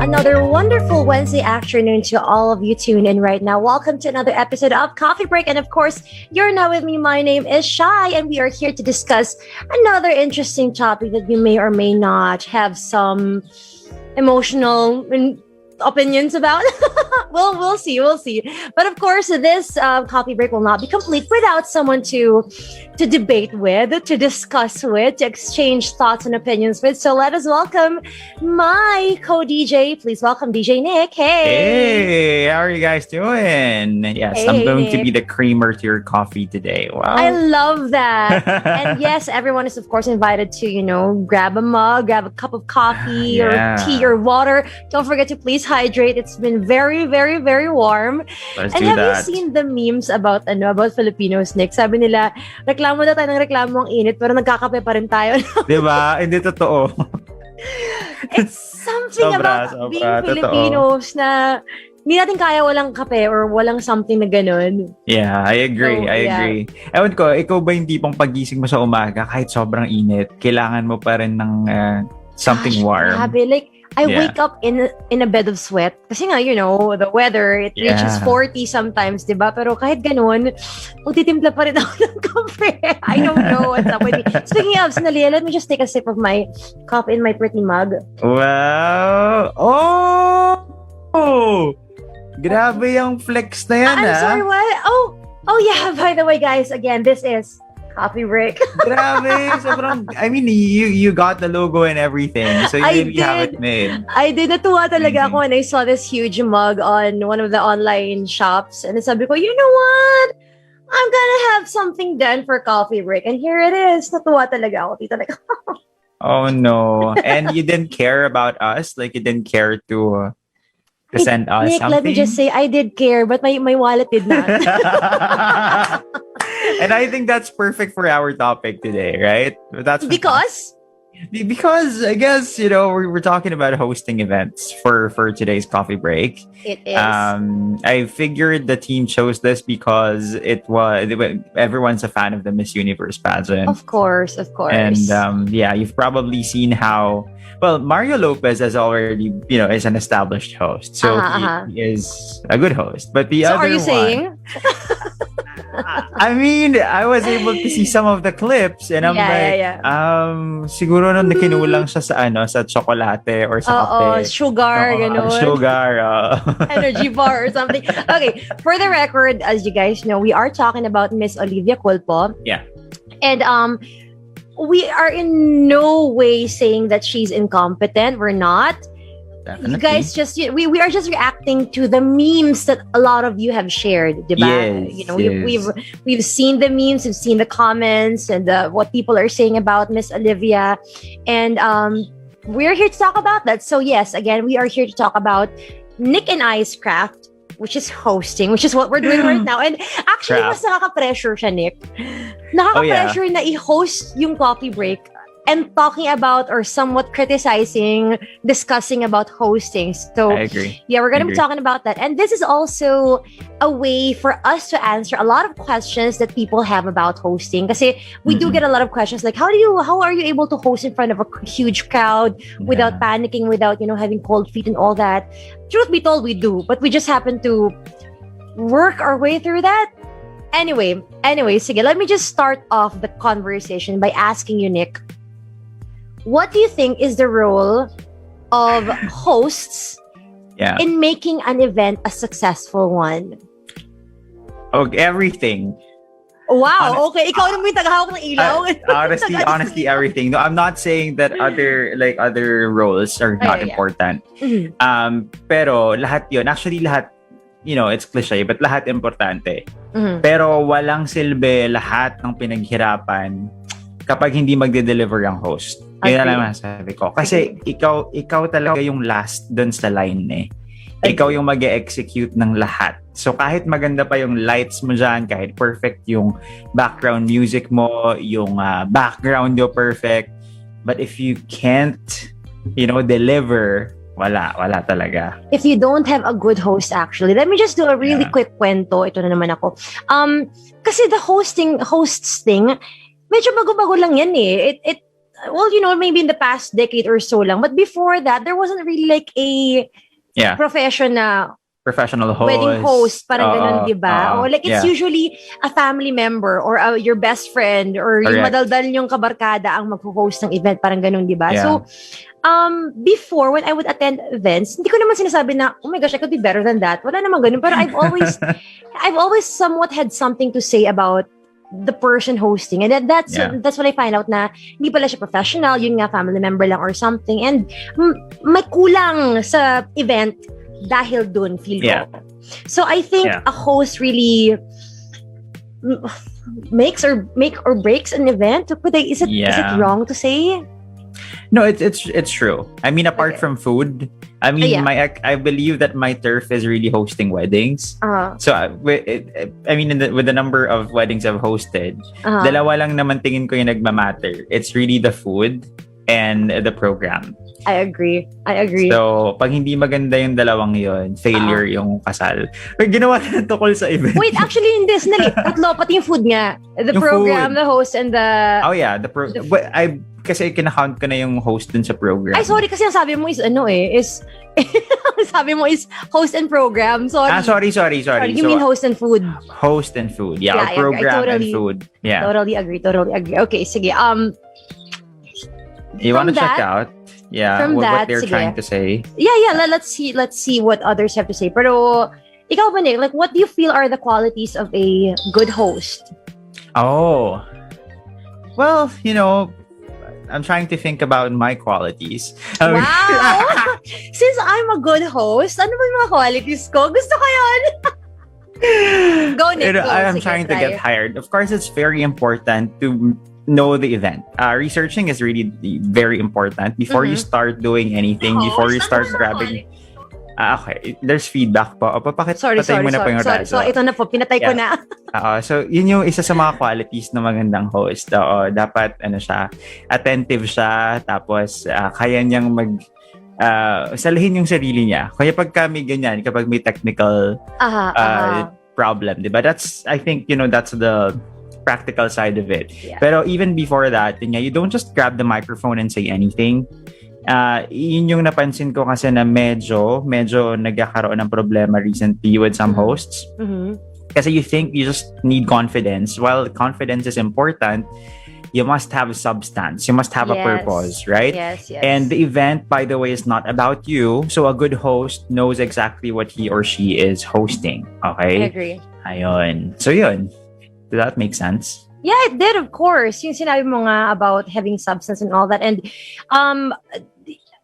Another wonderful Wednesday afternoon to all of you tuned in right now. Welcome to another episode of Coffee Break. And of course, you're now with me. My name is Shai, and we are here to discuss another interesting topic that you may or may not have some emotional opinions about. We'll see. But of course, this coffee break will not be complete without someone to debate with, to discuss with, to exchange thoughts and opinions with. So let us welcome my co-DJ. Please welcome DJ Nick. Hey, how are you guys doing? Yes, Hey, I'm going Nick. to be the creamer to your coffee today. Wow. I love that. And yes, everyone is of course invited to, grab a mug, grab a cup of coffee Yeah. or tea or water. Don't forget to please hydrate. It's been very, very, very warm. Let's And do have that. you seen the memes about Filipinos, Nick? Sabi nila, reklamo na tayo ng reklamo ang init, pero nagkakape pa rin tayo. Diba? Hindi totoo. It's something about Sobra, being totoo. Filipinos na hindi natin kaya walang kape or walang something na ganun. Yeah, I agree. So, I yeah. agree. Ewan ko, ikaw ba yung tipong pagising mo sa umaga kahit sobrang init, kailangan mo pa rin ng something Gosh, warm? grabe. Like, I Yeah. wake up in a bed of sweat. Kasi nga, the weather, it reaches Yeah. 40 sometimes, di ba? Pero kahit ganun, magtitimpla pa rin ako ng kape. I don't know what's up with me. Speaking of, sandali, let me just take a sip of my coffee in my pretty mug. Wow! Oh! Grabe yung flex na yan, I'm sorry, what? Oh yeah, by the way, guys, again, this is Coffee Break. Grabe, sobrang, I mean, you got the logo and everything, so you I really have did. it made. I did. Natuwa talaga Amazing. ako when I saw this huge mug on one of the online shops. And sabi ko, you know what? I'm gonna have something done for Coffee Break. And here it is. Natuwa talaga ako. Tita, like, Oh no. And you didn't care about us? Like you didn't care to send us Nick, something? let me just say, I did care, but my wallet did not. And I think that's perfect for our topic today, right? That's Because? because I guess, we're talking about hosting events for today's coffee break. It is. I figured the team chose this because everyone's a fan of the Miss Universe pageant. Of course. And you've probably seen how Mario Lopez has already, is an established host. So he is a good host. But the so other are you one, saying? I mean, I was able to see some of the clips and I'm siguro nung nakinulang siya sa tsokolate or sa kape. Sugar, ganun. Sugar. Energy bar or something. Okay, for the record, as you guys know, we are talking about Miss Olivia Culpo. Yeah. And we are in no way saying that she's incompetent. We're not. Definitely. You guys we are just reacting to the memes that a lot of you have shared, diba? Yes, We've seen the memes, we've seen the comments and what people are saying about Miss Olivia, and we're here to talk about that. So yes, again, we are here to talk about Nick and I's craft, which is hosting, which is what we're doing right now. And actually, mas nakaka-pressure siya, Nick. Nakaka-pressure na i-host yung coffee break and talking about or somewhat discussing about hosting. So, I agree. Yeah, we're going to be talking about that. And this is also a way for us to answer a lot of questions that people have about hosting. Kasi we do get a lot of questions like, how are you able to host in front of a huge crowd without panicking, without, having cold feet and all that? Truth be told, we do. But we just happen to work our way through that. Anyway, sige, let me just start off the conversation by asking you, Nick, what do you think is the role of hosts in making an event a successful one? Okay, everything. Wow, okay. Ikaw naman yung tagahawak ng ilaw. Honestly, everything. No, I'm not saying that other roles are not important. Mm-hmm. Pero lahat yun. Actually, lahat, it's cliche, but lahat importante. Mm-hmm. Pero walang silbi lahat ng pinaghirapan kapag hindi magde-deliver ang host. Yun na lang masasabi ko. Kasi ikaw talaga yung last dun sa line eh. Ikaw yung mag-execute ng lahat. So kahit maganda pa yung lights mo dyan, kahit perfect yung background music mo, yung background yo perfect, but if you can't, deliver, wala talaga. If you don't have a good host, actually, let me just do a really quick kwento. Ito na naman ako. Kasi the hosts thing, medyo bago-bago lang yan eh. well, maybe in the past decade or so lang. But before that, there wasn't really like a profession na professional host. Wedding host, parang ganun, di ba? Or like, it's yeah. usually a family member or your best friend or yung madaldal yung kabarkada ang mag-host ng event, parang ganun, di ba? Yeah. So, before, when I would attend events, hindi ko naman sinasabi na, oh my gosh, I could be better than that. Wala naman ganun. Pero I've always somewhat had something to say about the person hosting. And that's when I find out na hindi pala siya professional, yun nga, family member lang or something. And may kulang sa event dahil dun, feel ko. So I think a host really make or breaks an event. Is it wrong to say? No, it's true. I mean, apart from food, I mean, I believe that my turf is really hosting weddings. So, I mean, with the number of weddings I've hosted, dalawa lang naman tingin ko yung nagmamatter. It's really the food and the program. I agree. So, pag hindi maganda yung dalawang yun, failure yung kasal. Pag ginawa na tukol sa event. Wait, actually, hindi. Tatlo, pati yung food nga. The program, the host, and the... Oh, yeah. Kasi kinakount ko na yung host dun sa program. Ay, sorry. Kasi ang sabi mo is, sabi mo is host and program. Sorry. Sorry. You mean host and food? Host and food. Yeah, or program and food. Yeah. Totally agree. Okay, sige. You want to check out? Yeah, what they're trying to say. Yeah. Let's see what others have to say. Pero, ikaw ba, Nick? Like, what do you feel are the qualities of a good host? Oh. Well, I'm trying to think about my qualities. Wow! Since I'm a good host, ano ba yung mga qualities ko? Gusto ko yun! Go, Nick. I'm trying to get hired. Of course, it's very important to know the event. Researching is really very important before you start doing anything, before you start grabbing... okay, there's feedback po. Sorry. Mo na po yung radyo. So, ito na po, pinatay ko na. So, yun yung isa sa mga qualities ng magandang host. Dapat, attentive siya, tapos kaya niyang salahin yung sarili niya. Kaya pag kami ganyan, kapag may technical problem, diba? I think, that's the practical side of it. Yeah. Pero even before that, you don't just grab the microphone and say anything. Yun yung napansin ko kasi na medyo nagkakaroon ng problema recently with some hosts. Kasi you think you just need confidence. While confidence is important, you must have substance. You must have a purpose, right? Yes. And the event, by the way, is not about you. So a good host knows exactly what he or she is hosting. Okay? I agree. Ayun. So yun. Does that make sense? Yeah, it did, of course. Yung sinabi mo nga about having substance and all that. And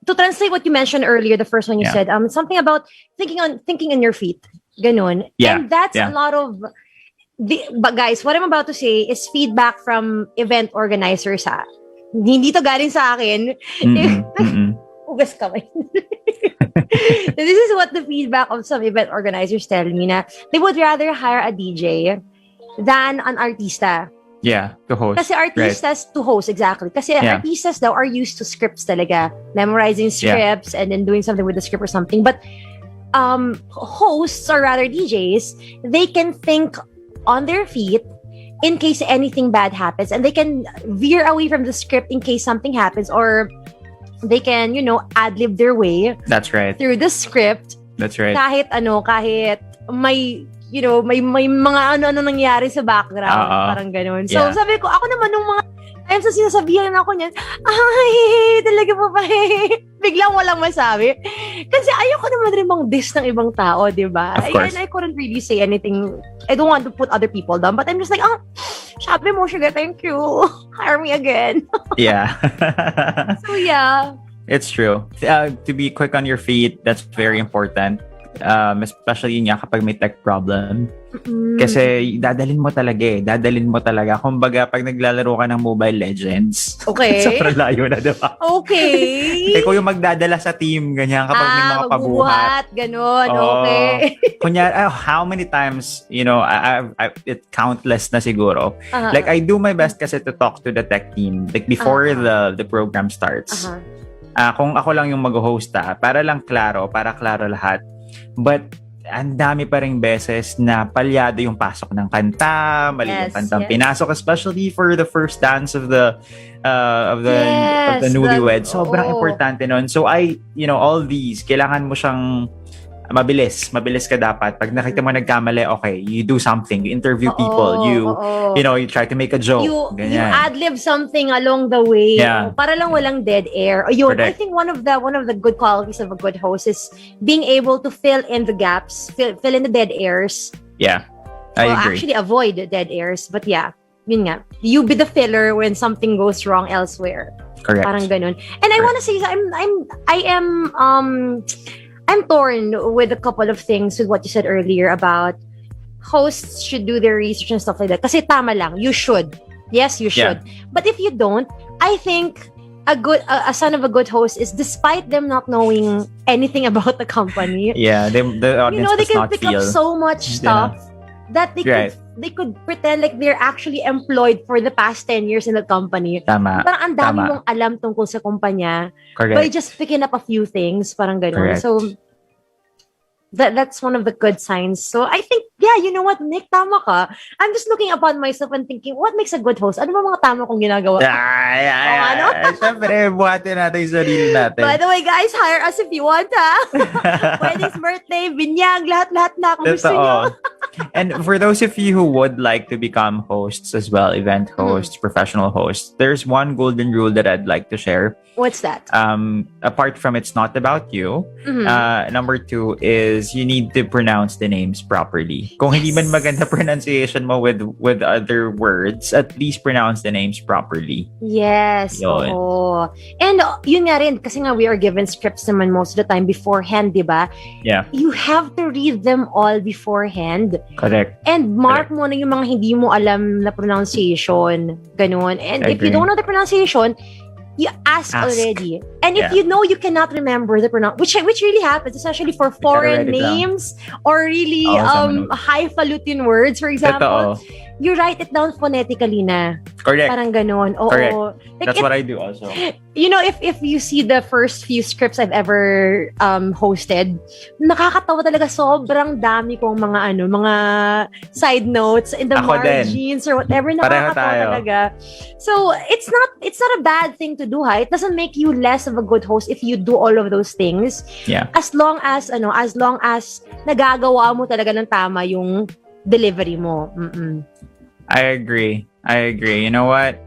to translate what you mentioned earlier, the first one you said, something about thinking on your feet. Ganun. Yeah. And that's a lot of... But guys, what I'm about to say is feedback from event organizers. Hindi to galing sa akin. Ugas kamay. This is what the feedback of some event organizers tell me na they would rather hire a DJ than an artista. Yeah, to host. Kasi artistas to host, exactly. Kasi artistas daw are used to scripts talaga. Memorizing scripts and then doing something with the script or something. But hosts, or rather DJs, they can think on their feet in case anything bad happens. And they can veer away from the script in case something happens. Or they can, ad-lib their way. That's right. Through the script. That's right. Kahit may may mga ano nangyari sa background. Parang ganun. So, sabi ko, ako naman nung mga times na sinasabihan ako niyan, talaga po ba biglang walang masabi. Kasi ayoko naman rin bang diss ng ibang tao, di ba? And I couldn't really say anything. I don't want to put other people down, but I'm just like, sabi mo, Sugar, thank you. Hire me again. Yeah. So, yeah. It's true. To be quick on your feet, that's very important. Especially nga kapag may tech problem. Kasi dadalin mo talaga. Kumbaga, pag naglalaro ka ng Mobile Legends, sobrang layo na, diba? Okay. Ikaw yung magdadala sa team, ganyan, kapag may mga pabuhat. Ganun, okay. Kunyari, how many times, it countless na siguro. Like, I do my best kasi to talk to the tech team, like, before the program starts. Kung ako lang yung mag-host, para lang klaro lahat. But ang dami pa ring beses na palyado yung pasok ng kanta, mali yung kantang pinasok, especially for the first dance of the newlywed. Sobrang importante nun. So all these, kailangan mo siyang mabilis ka dapat. Pag nakita mo nagkamali, okay, you do something, you interview people, you try to make a joke. You adlib something along the way. Para lang walang dead air. I think one of the good qualities of a good host is being able to fill in the gaps, fill in the dead airs. Yeah, I agree. Actually avoid the dead airs, but yeah, yun nga. You be the filler when something goes wrong elsewhere. Correct. Parang ganun. And I want to say, I'm torn with a couple of things with what you said earlier about hosts should do their research and stuff like that. Kasi tama lang, you should. Yes, you should. Yeah. But if you don't, I think a son of a good host is, despite them not knowing anything about the company. Yeah, the audience they can not pick up so much stuff that they could pretend like they're actually employed for the past 10 years in the company. Tama. Parang ang dami mong alam tungkol sa kumpanya. Correct. By just picking up a few things, parang ganun. Correct. So that's one of the good signs. So I think, yeah, you know what, Nick, tama ka. I'm just looking upon myself and thinking, what makes a good host? Ano ba mga tama kong ginagawa? Siyempre, buhatin natin yung sarili natin. By the way, guys, hire us if you want, ha? Weddings, birthday, binyag, lahat-lahat na kung gusto nyo. And for those of you who would like to become hosts as well, event hosts, professional hosts, there's one golden rule that I'd like to share. What's that? Apart from it's not about you, number 2 is you need to pronounce the names properly. Kung hindi man maganda pronunciation mo with other words, at least pronounce the names properly. Yes. Oo. And yun nga rin, kasi nga we are given scripts naman most of the time beforehand, di ba? Yeah. You have to read them all beforehand. Correct. And mark mo na yung mga hindi mo alam na pronunciation. Ganun. And if you don't know the pronunciation, you ask already. And if you know you cannot remember the pronunciation, which really happens, especially for foreign names or really highfalutin words, for example, you write it down phonetically na. Correct. Parang ganon. Correct. Like that's what I do also. You know, if you see the first few scripts I've ever hosted, nakakatawa talaga. Sobrang dami kong mga side notes in the margins or whatever. Nakakatawa talaga. So it's not a bad thing to do, ha? It doesn't make you less of a good host if you do all of those things. Yeah. As long as nagagawa mo talaga ng tama yung delivery mo. I agree. You know what?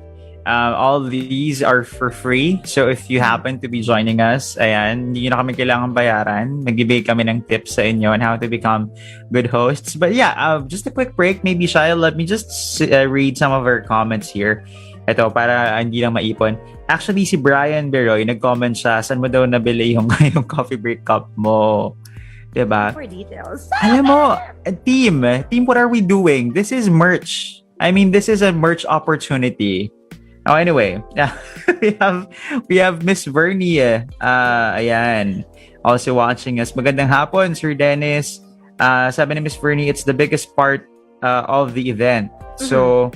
All these are for free. So if you happen to be joining us, ayan, hindi nyo na kami kailangan bayaran. Magbibigay kami ng tips sa inyo on how to become good hosts. But yeah, just a quick break. Maybe, Shai, let me just read some of our comments here. Ito, para hindi lang maipon. Actually, si Brian Beroy, nag-comment siya, saan mo daw nabili yung coffee break cup mo? Diba? For details. Alam mo, team, what are we doing? This is merch. I mean, this is a merch opportunity. Oh, anyway, we have Miss Vernie. Ayan, also watching us. Magandang hapon, Sir Dennis. Sabi ni Miss Vernie, it's the biggest part of the event. So,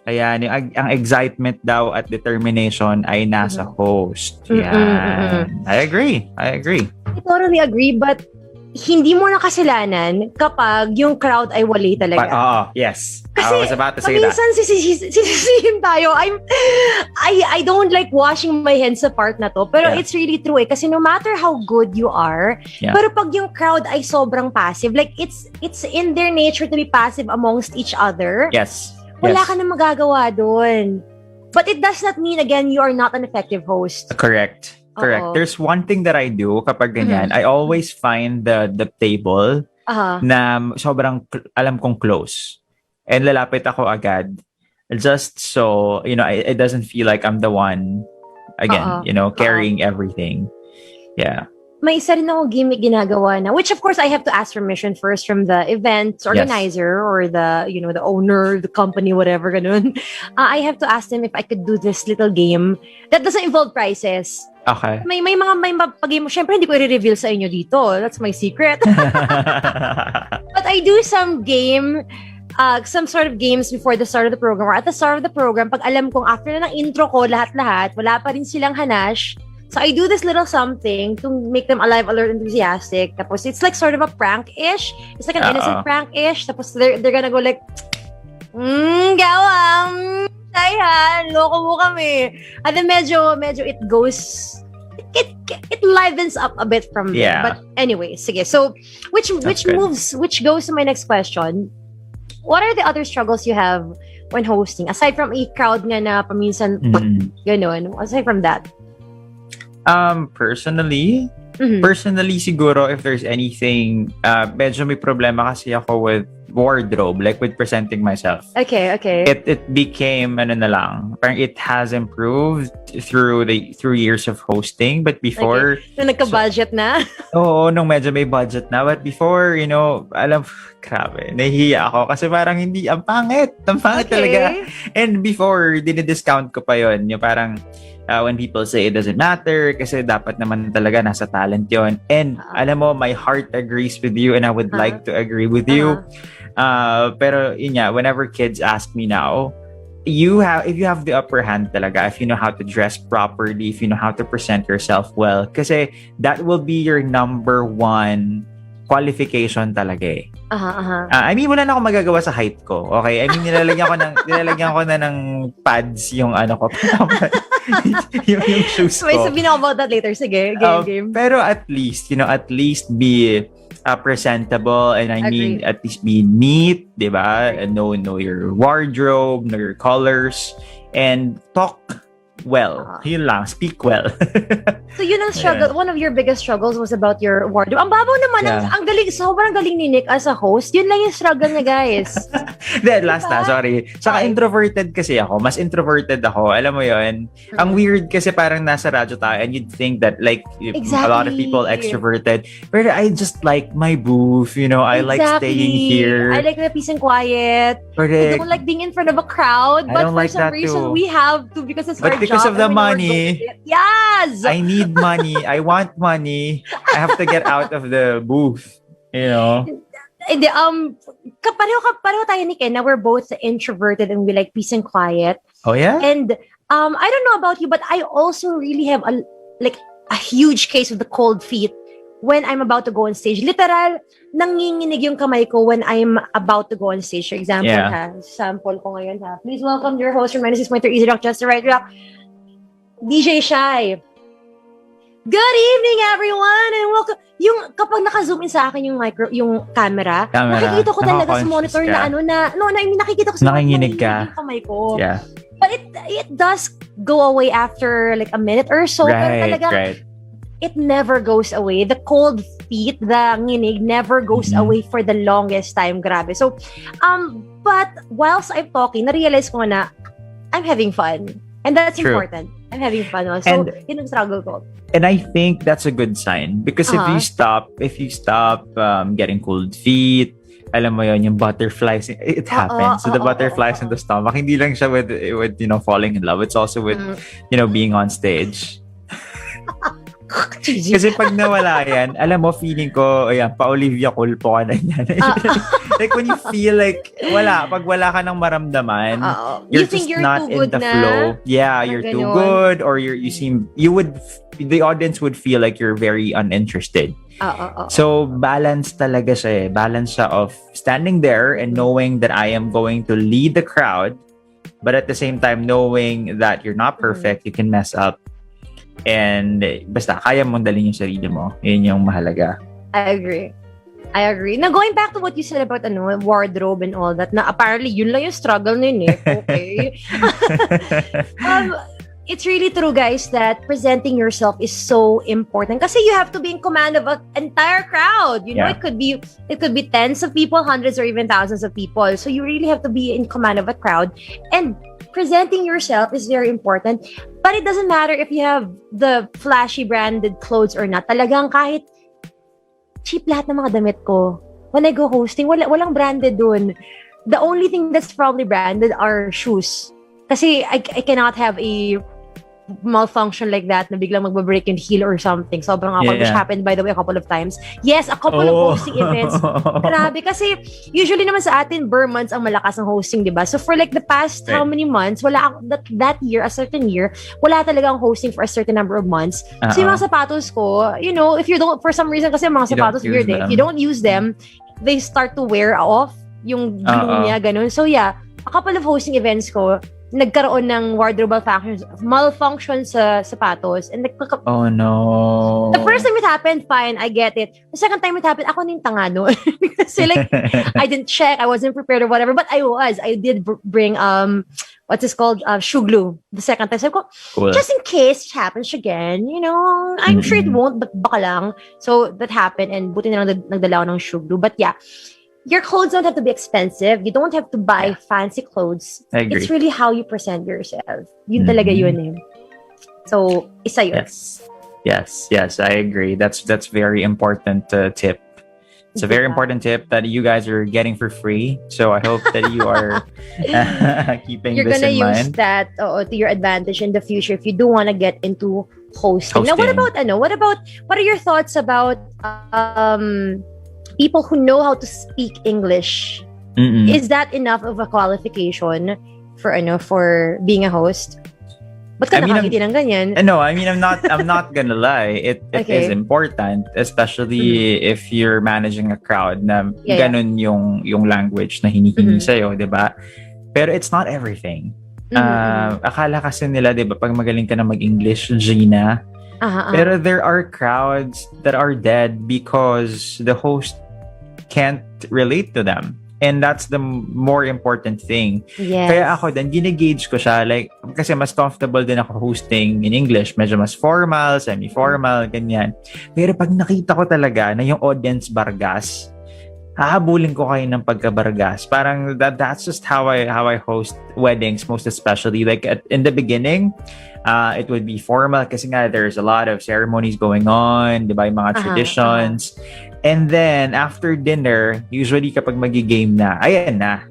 ayan, ang excitement daw at determination ay nasa host. Yan. I agree. I totally agree, but hindi mo na kasalanan kapag yung crowd ay wali talaga. Yes. Kasi, I was about to say that. Minsan sisisihin tayo. I don't like washing my hands sa part na to. Pero it's really true eh. Kasi no matter how good you are, pero pag yung crowd ay sobrang passive, like it's in their nature to be passive amongst each other. Yes. Wala ka na magagawa doon. But it does not mean, again, you are not an effective host. Correct. There's one thing that I do kapag ganyan. I always find the table na sobrang alam kong close. And lalapit ako agad. Just so, it doesn't feel like I'm the one, again, carrying everything. Yeah. May isa rin ako gimmick ginagawa na, which of course I have to ask permission first from the event organizer or the owner, the company, whatever, ganun. I have to ask them if I could do this little game that doesn't involve prizes. Okay. May pag-game mo. Syempre, hindi ko i-reveal sa inyo dito. That's my secret. But I do some sort of games before the start of the program or at the start of the program. Pag alam kong after na ng intro ko, lahat-lahat, wala pa rin silang hanash, So I do this little something to make them alive, alert, enthusiastic. Tapos it's like sort of a prank-ish. It's like an innocent prank-ish. Tapos they're gonna go like, gawang, Shaihan, loko mo kami. And then medyo it goes, it livens up a bit from there. But anyway, sige. So, which goes to my next question. What are the other struggles you have when hosting? Aside from a crowd nga na paminsan, ganon. Aside from that. Personally siguro, if there's anything, medyo may problema kasi ako with wardrobe, like with presenting myself. Okay. It became, parang it has improved through years of hosting, but before... Okay. Nung nagka-budget na? Oo, nung medyo may budget na. But before, grabe, nahihiya ako kasi parang ang pangit talaga. And before, dinidiscount ko pa yun. Yung parang, when people say it doesn't matter kasi dapat naman talaga nasa talent yon. And alam mo, my heart agrees with you and I would like to agree with you. Pero yun nga, whenever kids ask me now, if you have the upper hand talaga, if you know how to dress properly, if you know how to present yourself well, kasi that will be your number one qualification talaga eh. I mean, wala na akong magagawa sa height ko. Okay? I mean, nilalagyan ko na ng pads yung ko. yung shoes ko. Wait, sabihin ako about that later. Sige, game. Pero at least be presentable, and I mean, at least be neat, diba? Know your wardrobe, know your colors, and talk well. Yun lang, speak well. So yun ang struggle. One of your biggest struggles was about your wardrobe. Ang babaw naman, ang galing, sobrang galing ni Nick as a host. Yun lang yung struggle niya, guys. Then, last na, sorry. Saka introverted kasi ako. Mas introverted ako. Alam mo yun? Ang weird kasi parang nasa radyo tayo and you'd think that like a lot of people extroverted. But I just like my booth, I like staying here. I like the peace and quiet. Correct. I don't like being in front of a crowd. But for some reason, we have to because it's our job. Because of the money. Yes! I need money. I want money. I have to get out of the booth. Pareho tayo, Nick, na we're both introverted and we like peace and quiet. Oh, yeah? And I don't know about you, but I also really have a huge case of the cold feet when I'm about to go on stage. Literal, nanginginig yung kamay ko when I'm about to go on stage. For example, sample ko ngayon, Please welcome your host from 96.3 Easy Rock, Just the Right Rock, DJ Shai. Good evening, everyone, and welcome. Yung kapag naka-zoom in sa akin yung camera, nakikita ko talaga sa monitor nakikita ko sa nakinginig ka. Kamay ko. Yeah. But it does go away after like a minute or so. Pero talagang it never goes away. The cold feet, the nginig never goes away for the longest time. Grabe. So, but whilst I'm talking, na-realize ko na I'm having fun. And that's important. I'm having fun also. So, yun ang struggle ko. And I think that's a good sign because if you stop getting cold feet, alam mo yun, yung butterflies, it happens. So the butterflies in the stomach, hindi lang siya with falling in love. It's also with, being on stage. Kasi pag nawala yan, alam mo, feeling ko, pa-Olivia Culpo ka na yan. Like when you feel like, pag wala ka nang maramdaman, you're just not in the flow. Yeah, you're too good, or the audience would feel like you're very uninterested. So, balance talaga siya eh. Balance siya of standing there and knowing that I am going to lead the crowd, but at the same time knowing that you're not perfect, you can mess up. And basta, kaya mong dalhin yung sarili mo. Yun yung mahalaga. I agree. Now, going back to what you said about wardrobe and all that, na apparently yun lang yung struggle ni Nick. Okay. It's really true, guys, that presenting yourself is so important kasi you have to be in command of an entire crowd. It could be tens of people, hundreds, or even thousands of people. So you really have to be in command of a crowd. And presenting yourself is very important. But it doesn't matter if you have the flashy branded clothes or not. Talagang kahit cheap lahat ng mga damit ko. When I go hosting, walang branded dun. The only thing that's probably branded are shoes. Kasi I cannot have a malfunction like that na biglang magbe-break yung heel or something. Sobrang awkward, which happened, by the way, a couple of times. Yes, a couple of hosting events. Grabe, kasi usually naman sa atin, months ang malakas ng hosting, di ba? So for like the past how many months, wala that year, a certain year, wala talagang hosting for a certain number of months. So yung mga sapatos ko, if you don't, for some reason, kasi mga sapatos weird eh. If you don't use them, they start to wear off yung glue niya, ganun. So yeah, a couple of hosting events ko, nagkaroon ng wardrobe malfunction sa sapatos. And oh no. The first time it happened, fine, I get it. The second time it happened, ako yung tanga no. Kasi like, I didn't check, I wasn't prepared or whatever, but I did bring, what's this called? Shoe glue. The second time. So ko, cool. Just in case it happens again, I'm sure it won't, but baka lang. So that happened, and buti na lang nagdala ako ng shoe glue. But yeah, your clothes don't have to be expensive. You don't have to buy fancy clothes. I agree. It's really how you present yourself. Yun talaga yun eh. So, isa yun. Yes, I agree. That's very important tip. It's a very important tip that you guys are getting for free. So I hope that you are keeping You're this in mind. You're gonna use that to your advantage in the future if you do want to get into hosting. Now, what are your thoughts about people who know how to speak English? Is that enough of a qualification for being a host? Ba't ka nakangiti ng ganyan? No, I mean, I'm not gonna lie. It is important, especially if you're managing a crowd na ganun yung language na hinihingi sa'yo, di ba? Pero it's not everything. Akala kasi nila, di ba, pag magaling ka na mag-English, Gina. Pero there are crowds that are dead because the host can't relate to them. And that's the more important thing. Yes. Kaya ako din, ginigauge ko siya. Like, kasi mas comfortable din ako hosting in English. Medyo mas formal, semi-formal, ganyan. Pero pag nakita ko talaga na yung audience bargas, hahabulin ko kayo ng pagka-bargas. Parang that's just how I host weddings, most especially. Like, in the beginning, it would be formal kasi nga there's a lot of ceremonies going on, di ba, yung mga traditions. And then, after dinner, usually kapag magi-game na, ayan na.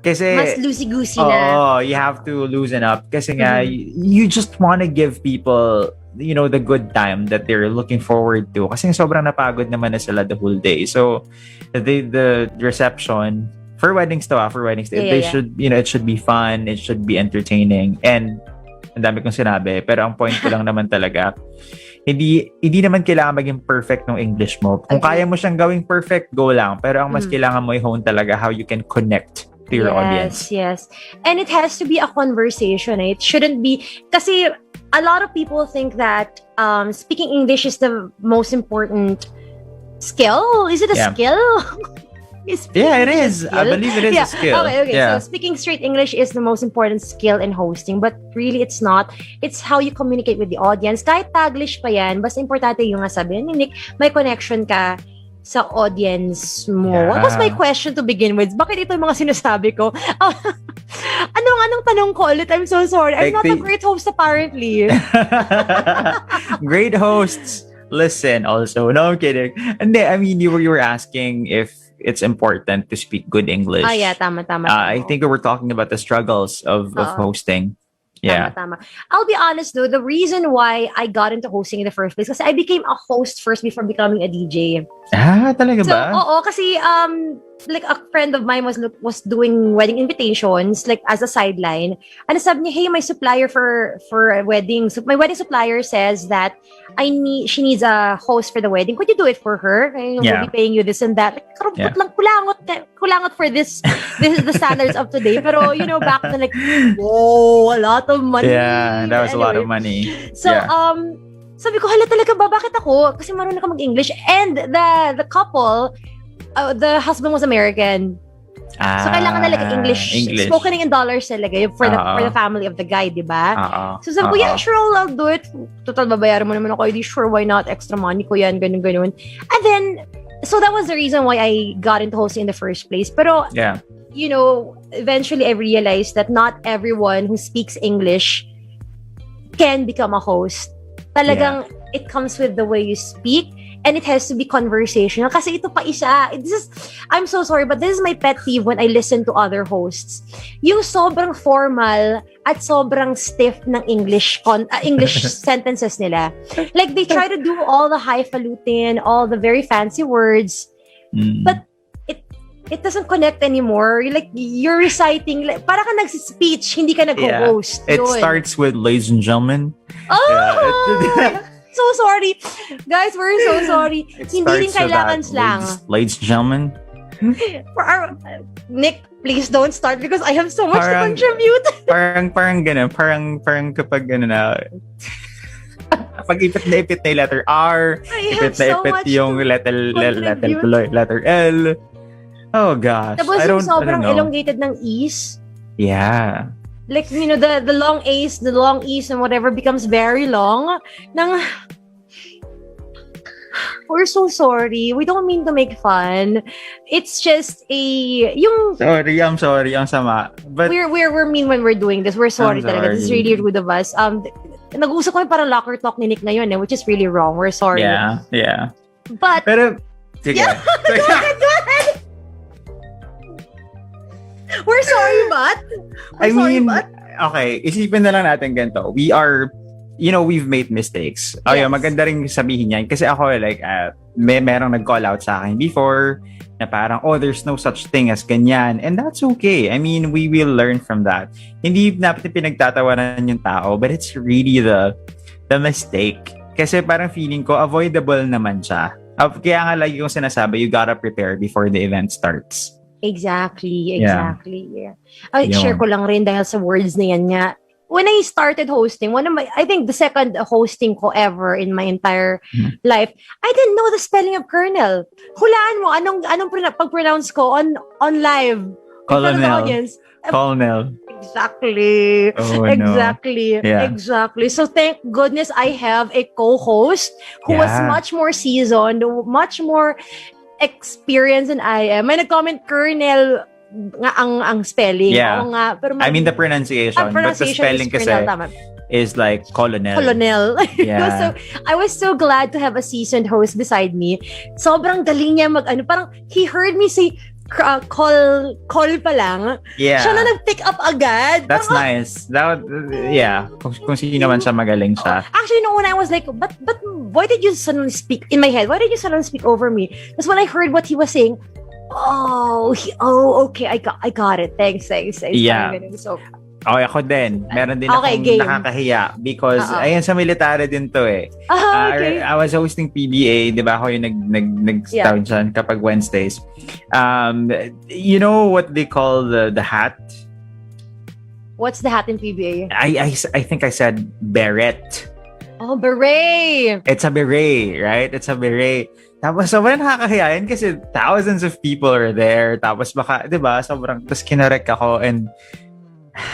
Kasi, mas loosey-goosey na. You have to loosen up. Kasi nga, you just want to give people, the good time that they're looking forward to. Kasi sobrang napagod naman na sila the whole day. So, the reception, for weddings, they should, it should be fun, it should be entertaining. And, ang dami kong sinabi, pero ang point ko lang naman talaga, hindi naman kailangan maging perfect ng English mo. Kung kaya mo siyang gawing perfect, go lang. Pero ang mas kailangan mo i-hone talaga how you can connect to your audience. Yes. And it has to be a conversation. It shouldn't be... Kasi a lot of people think that speaking English is the most important skill. Is it a skill? Yeah, it is. I believe it is a skill. Okay. So speaking straight English is the most important skill in hosting, but really it's not. It's how you communicate with the audience. Kahit Taglish pa yan, basta importante yung sabihin ni Nick, may connection ka sa audience mo. Yeah. What was my question to begin with? Bakit ito yung mga sinasabi ko? Anong tanong ko ulit? I'm so sorry. I'm not a great host apparently. Great hosts listen also. No, I'm kidding. Hindi, I mean, you were asking if it's important to speak good English. Yeah, tama. I think we were talking about the struggles of hosting. Yeah. Tama. I'll be honest though, the reason why I got into hosting in the first place, kasi I became a host first before becoming a DJ. Talaga ba? So, oo, kasi like a friend of mine was doing wedding invitations like as a sideline. And sabi niya, hey, my supplier for a wedding. So my wedding supplier says that she needs a host for the wedding. Could you do it for her? We'll be paying you this and that. Like, karupot lang, kulangot for this is the standards of today. Pero back then, like, whoa, a lot of money. Yeah, that was a lot of money. So sabi ko, hala talaga ba? Bakit ako? Kasi marunong ka mag-English. And the couple, the husband was American. So kailangan talaga English. Spoken in dollars talaga for the family of the guy, di ba? So sabi ko, yeah, sure, I'll do it. Total, babayaran mo naman ako. Hindi, sure, why not? Extra money ko yan, ganun. And then, so that was the reason why I got into hosting in the first place. Pero, eventually I realized that not everyone who speaks English can become a host. Talagang, it comes with the way you speak. and it has to be conversational. Kasi ito pa isa. I'm so sorry, but this is my pet peeve when I listen to other hosts. Yung sobrang formal at sobrang stiff ng English sentences nila. Like, they try to do all the highfalutin, all the very fancy words, but it doesn't connect anymore. Like, you're reciting, like, para ka nagsi-speech, hindi ka nag-host. It starts with ladies and gentlemen. So sorry. Guys, we're so sorry. Hindi rin kailangan slang. Ladies and gentlemen. Nick, please don't start because I have so much to contribute. parang ganun. Parang kapag na pag ipit na yung letter R, ipit yung letter L. Oh gosh. Tapos yung sobrang elongated ng E's. Yeah. Like, you know, the long A's, the long E's and whatever becomes very long. We're so sorry. We don't mean to make fun. It's just Sorry, I'm sorry. Ang sama. But we're mean when we're doing this. We're sorry talaga. This is really rude of us. Nag-uusap kami parang locker talk ni Nick ngayon, which is really wrong. We're sorry. Yeah. Pero, sige. Yeah, go ahead. We're sorry, but? Okay, isipin na lang natin ganito. We've made mistakes. Yes. Maganda rin sabihin yan. Kasi ako, like, merong nag-call out sa akin before na parang, there's no such thing as ganyan. And that's okay. I mean, we will learn from that. Hindi natin pinagtatawanan yung tao, but it's really the mistake. Kasi parang feeling ko, avoidable naman siya. Kaya nga lagi kong sinasabi, you gotta prepare before the event starts. Exactly. Yeah. Share ko lang rin dahil sa words na yan nga. When I started hosting, I think the second hosting ko ever in my entire life, I didn't know the spelling of Colonel. Hulaan mo, anong pag-pronounce ko on live? Colonel. Colonel. Exactly. Oh, exactly. No. Yeah. Exactly. So thank goodness I have a co-host who was much more seasoned, much more experienced than I am. May nag-comment, Colonel nga ang spelling. Yeah. Oo nga. Pero I mean the pronunciation. But the spelling kasi is like colonel. Yeah. So I was so glad to have a seasoned host beside me. Sobrang galing niya parang he heard me say call pa lang. Yeah. Siya na nag-pick up agad. That's nice. Kung sino man siya, magaling siya. Actually, no, when I was like, but why did you suddenly speak in my head? Why did you suddenly speak over me? Because when I heard what he was saying, okay, I got it. Thanks. Yeah. So, ako din. Meron din akong nakakahiya because ayan sa military din to eh. Okay. I was hosting PBA, di ba? Ako yung nag-start dyan kapag Wednesdays. You know what they call the hat? What's the hat in PBA? I think I said beret. Oh, beret! It's a beret, right? It's a beret. Tapos sobrang nakakahiyain kasi thousands of people are there. Tapos baka, di ba? Tapos kinarek ako and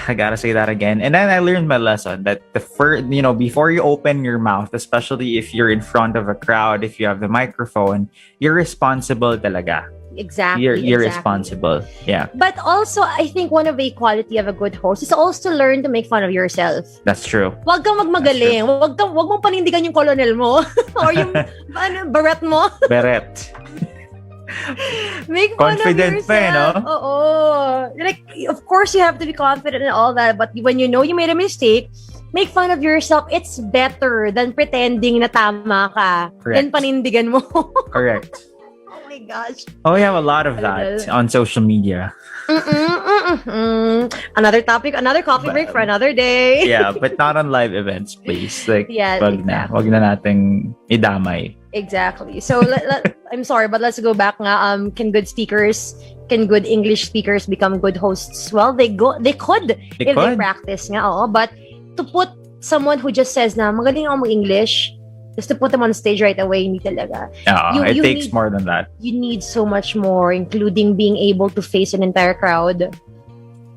I gotta say that again. And then I learned my lesson that before you open your mouth, especially if you're in front of a crowd, if you have the microphone, you're responsible talaga. Exactly. You're responsible. Yeah. But also, I think one of the quality of a good host is also learn to make fun of yourself. That's true. Wag kang magmagaling. Wag mong panindigan yung colonel mo or yung beret mo. Beret. Make fun confident of yourself. Pa, no? Oo. Like, of course, you have to be confident and all that. But when you know you made a mistake, make fun of yourself. It's better than pretending na tama ka. Correct. Then panindigan mo. Correct. Oh my gosh. We have a lot of that on social media. Another topic, another coffee break for another day. Yeah, but not on live events, please. Like, wag na nating idamay. Exactly. So I'm sorry, but let's go back nga. Can good English speakers become good hosts? Well, they could if they practice nga. Oo. But to put someone who just says na magaling ako mag-English, just to put them on stage right away, hindi talaga. It takes more than that. You need so much more, including being able to face an entire crowd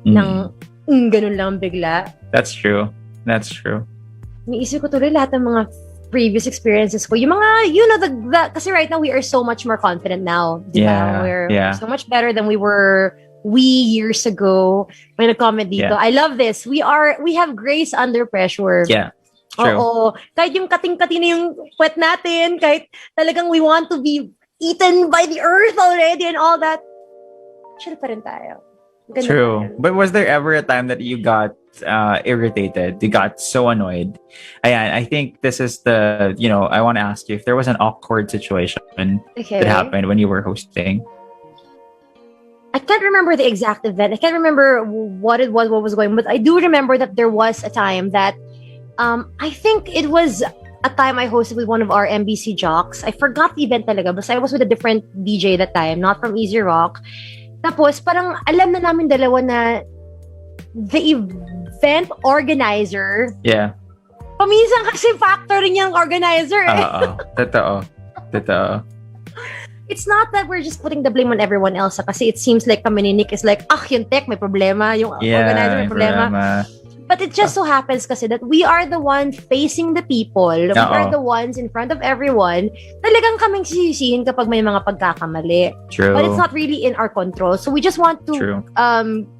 ng ganun lang bigla. That's true. Niisip ko tuloy lahat ng mga previous experiences ko. Yung mga, kasi right now, we are so much more confident now. Diba? We're so much better than we were years ago. May nag-comment dito. I love this. We have grace under pressure. Yeah. True. Oo. Kahit yung kating-kati na yung puwet natin, kahit talagang we want to be eaten by the earth already and all that, chill pa rin tayo. Ganun True. tayo. But was there ever a time that you got irritated? You got so annoyed? Ayan, I think this is the, I want to ask you if there was an awkward situation that happened when you were hosting. I can't remember the exact event. I can't remember what it was, what was going on. But I do remember that there was a time that I think it was a time I hosted with one of our MBC jocks. I forgot the event talaga, but I was with a different DJ that time, not from Easy Rock. Tapos parang alam na namin dalawa na the event organizer. Yeah. Paminsan kasi factor rin yung organizer. Totoo. It's not that we're just putting the blame on everyone else kasi it seems like kami ni Nick is like, yung tech may problema, yung organizer may problema. But it just so happens kasi that we are the one facing the people. We are the ones in front of everyone. Talagang kaming sisisihin kapag may mga pagkakamali. True. But it's not really in our control. So we just want to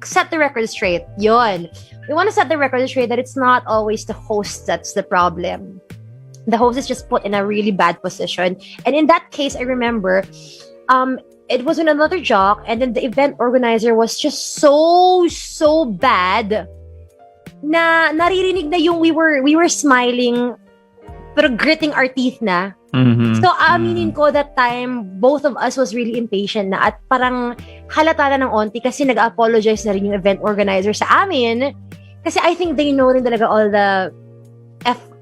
set the record straight. Yon. We want to set the record straight that it's not always the host that's the problem. The host is just put in a really bad position. And in that case, I remember, it was in another jock, and then the event organizer was just so bad na naririnig na yung we were smiling pero gritting our teeth na. Mm-hmm. So aminin ko that time, both of us was really impatient na at parang halata na ng onti kasi nag-apologize na rin yung event organizer sa amin. Kasi I think they know rin talaga all the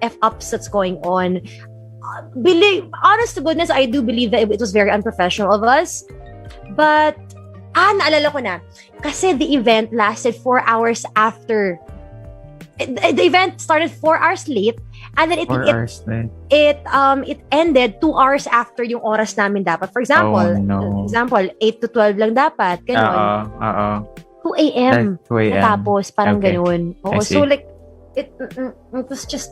F-ups that's going on. Honest to goodness, I do believe that it was very unprofessional of us. But, naalala ko na. Kasi the event lasted 4 hours after. The event started 4 hours late. And then it ended 2 hours after yung oras namin dapat. For example, 8 to 12 lang dapat. Ganon. 2 a.m. 2 a.m. Natapos, parang ganon. Oo, so like, it was just,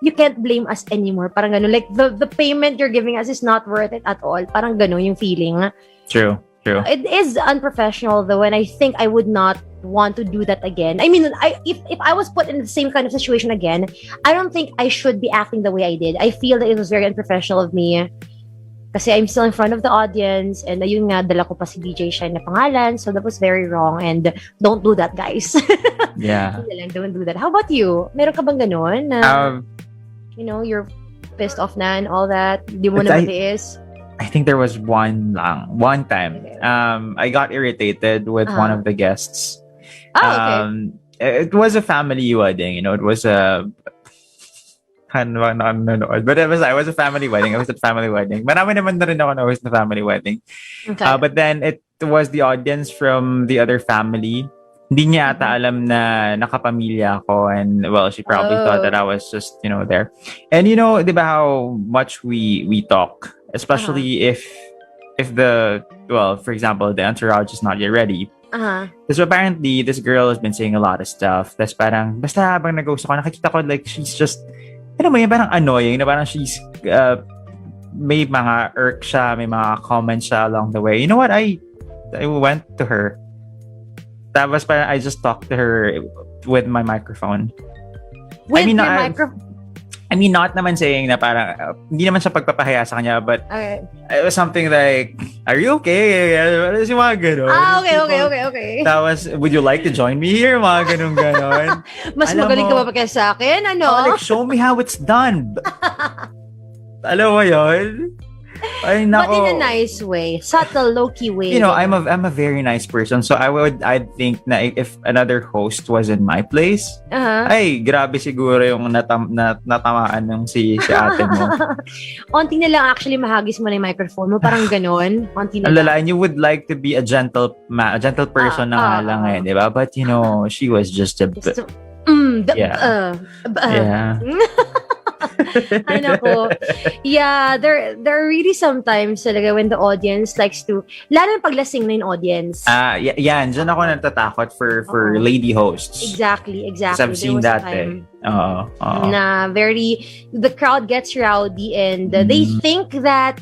you can't blame us anymore. Parang ganon. Like, the payment you're giving us is not worth it at all. Parang ganon yung feeling. True. It is unprofessional though, and I think I would not want to do that again. I mean, if I was put in the same kind of situation again, I don't think I should be acting the way I did. I feel that it was very unprofessional of me. Kasi I'm still in front of the audience, and ayun nga, dala ko pa si DJ Shai na pangalan, so that was very wrong, and don't do that, guys. Yeah. Don't do that. How about you? Meron ka bang ganun? You're pissed off na and all that. Di mo na matiis. I think there was one time. I got irritated with one of the guests. Okay. It was a family wedding. It was a but it was a family wedding. It was a family wedding. Marami naman na rin ako na host na family wedding. Okay. But then it was the audience from the other family. Hindi niya ata alam na nakapamilya ako, and well, she probably thought that I was just there. And di ba how much we talk, especially if for example, the entourage is not yet ready. So apparently this girl has been saying a lot of stuff. That's parang basta habang nag-host ako, nakikita ko like she's just parang annoying, na parang she's may mga irk siya, may mga comments siya along the way. You know what? I went to her. Tapos parang I just talked to her with my microphone. I mean, not naman saying na parang, hindi naman siya pagpapahiya sa kanya, but it was something like, are you okay? Yung mga ganon. Okay. Tapos, would you like to join me here? Mga ganon. Mas magaling ka ba kaya sa akin? Like, show me how it's done. Alam mo yun? Ay, but in a nice way, subtle, low-key way. I'm a very nice person, so I'd think na if another host was in my place, ay grabe siguro yung natamaan ng si ate mo. Onti na lang actually mahagis mo na yung microphone mo, parang ganon. Onti na lang. And you would like to be a gentle person na nga lang di ba? But she was just a bit. Yeah. Ay nako. Yeah, there are really sometimes talaga when the audience likes to, lalo na paglasing na yung audience. Yan. Diyan ako natatakot for lady hosts. Exactly. Because I've seen that na the crowd gets rowdy and they think that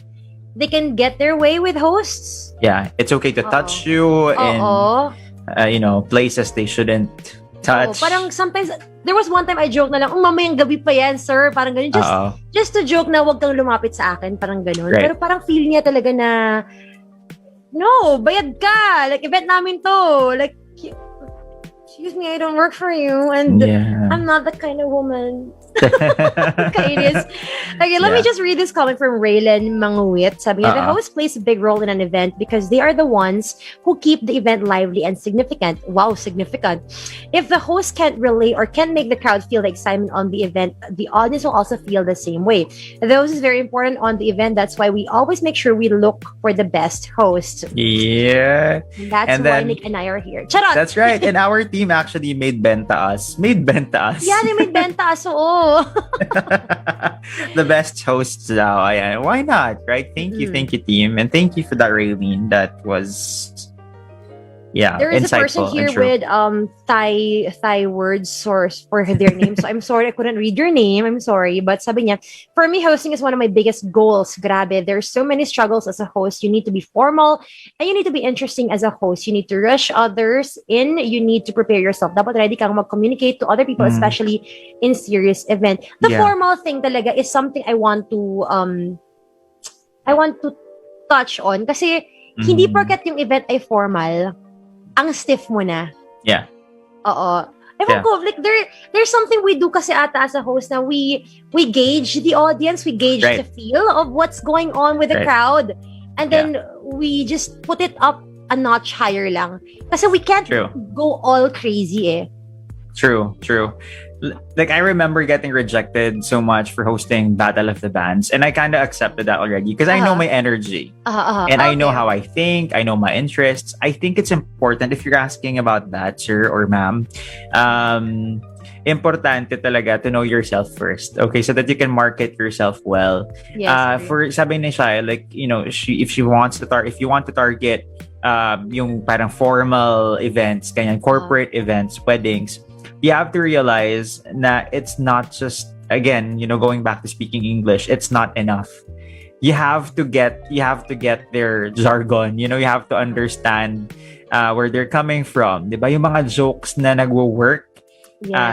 they can get their way with hosts. Yeah, it's okay to touch you in places they shouldn't touch. Parang sometimes, there was one time I joke na lang, mamayang gabi pa yan, sir. Parang ganun. Just to joke na wag kang lumapit sa akin. Parang ganun. Right. Pero parang feel niya talaga na, no, bayad ka. Like, event namin to. Like, excuse me, I don't work for you. And I'm not that kind of woman. Kainis. Okay, let me just read this comment from Raylan Manguit. Sabi niya, the host plays a big role in an event because they are the ones who keep the event lively and significant. Wow, significant. If the host can't relay or can't make the crowd feel the excitement on the event, the audience will also feel the same way. The host is very important on the event. That's why we always make sure we look for the best host. Yeah. That's why Nick and I are here. Charot! That's right. And our team actually made benta us. Yeah, they made benta us. Oo. The best hosts daw. Ayan. Why not? Right? Thank you, team. And thank you for that, Raylene. That was there is a person here with Thai word source for their name. So I'm sorry I couldn't read your name. I'm sorry. But sabi niya, for me, hosting is one of my biggest goals. Grabe. There's so many struggles as a host. You need to be formal and you need to be interesting as a host. You need to rush others in. You need to prepare yourself. Dapat ready kang mag-communicate to other people, especially in serious event. The formal thing talaga is something I want to touch on. Kasi hindi porket yung event ay formal, ang stiff mo na. Yeah. Oo. Ewan ko, like there's something we do kasi ata as a host na we gauge the audience, we gauge the feel of what's going on with the crowd. And then we just put it up a notch higher lang. Kasi we can't go all crazy eh. True. Like, I remember getting rejected so much for hosting Battle of the Bands, and I kind of accepted that already because I know my energy and I know how I think, I know my interests. I think it's important if you're asking about that, sir or ma'am. Importante talaga to know yourself first, okay, so that you can market yourself well. Yes, for sabi ni Shai, like, you know, if you want to target yung parang formal events, kanyan, corporate events, weddings, you have to realize na it's not just, again, you know, going back to speaking English, it's not enough. You have to get their jargon. You know, you have to understand where they're coming from. Diba? Yung mga jokes na nagwo-work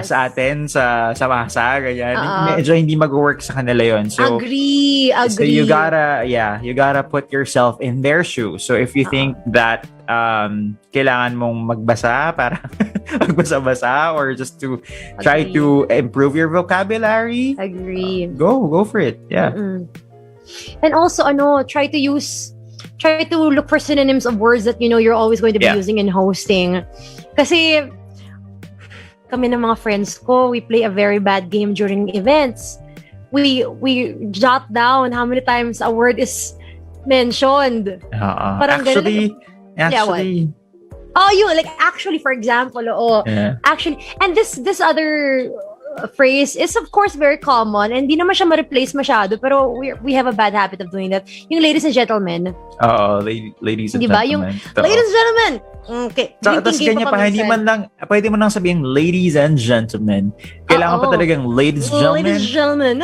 sa atin, sa masa, ganyan. Medyo hindi mag-work sa kanila yon. So, agree. So you gotta put yourself in their shoes. So if you think that kailangan mong magbasa para magbasa-basa or just to try to improve your vocabulary, go for it. Yeah. And also try to look for synonyms of words that you know you're always going to be using in hosting. Kasi kami ng mga friends ko, we play a very bad game during events. We jot down how many times a word is mentioned. Parang actually. Actually, for example, actually, and this other phrase is of course very common and hindi naman siya ma-replace masyado, pero we have a bad habit of doing that. Yung ladies and gentlemen. Ladies and diba? gentlemen. Yung ladies and gentlemen. Okay. Tapos ganyan pa, hindi man lang, pwede mo nang sabihin ladies and gentlemen. Kailangan pa talagang ladies and gentlemen. Ladies and gentlemen.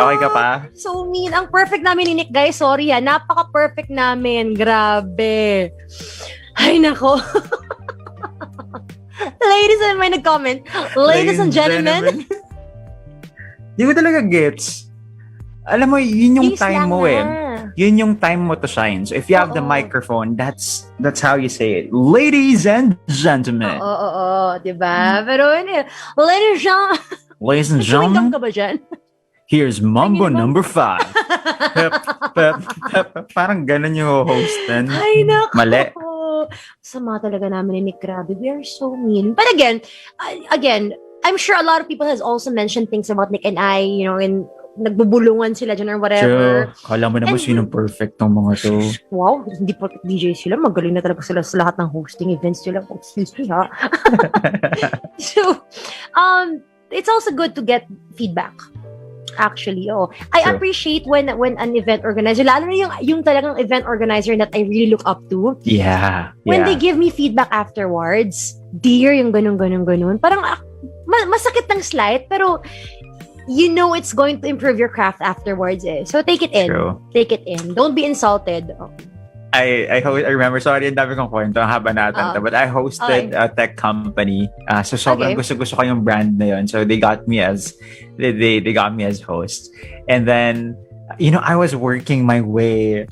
Okay ka pa? So mean. Ang perfect namin ni Nick, guys. Sorry napaka-perfect namin. Grabe. Ay, nako. Ladies and may nag-comment. Ladies and gentlemen. Di ko talaga gets. Alam mo, yun yung time mo Yun yung time mo to shine. So if you have the microphone, that's how you say it. Ladies and gentlemen. Oo, diba? Pero ladies and gentlemen. Ka ba dyan? Here's Mambo number 5. Parang ganun yung hostin. Ay, naku. Mali. Sama talaga namin ni Nick. Grabe. We are so mean. But again, I'm sure a lot of people has also mentioned things about Nick and I, you know, in nagbubulungan sila dyan or whatever. Sure. Kala mo naman sinong perfect ng mga to. Wow, hindi perfect DJ sila. Magaling na talaga sila sa lahat ng hosting events sila. Excuse me, ha? So, it's also good to get feedback. Actually, I appreciate when an event organizer, lalo na yung talagang event organizer that I really look up to. Yeah. When they give me feedback afterwards, dear, yung ganun. Parang masakit ng slight, pero you know it's going to improve your craft afterwards. So take it in. True. Take it in. Don't be insulted. I remember, sorry, ang dami kong kwento, ang haba natin, but I hosted a tech company. So sobrang gusto ko yung brand na yun. So they got me as host. And then, I was working my way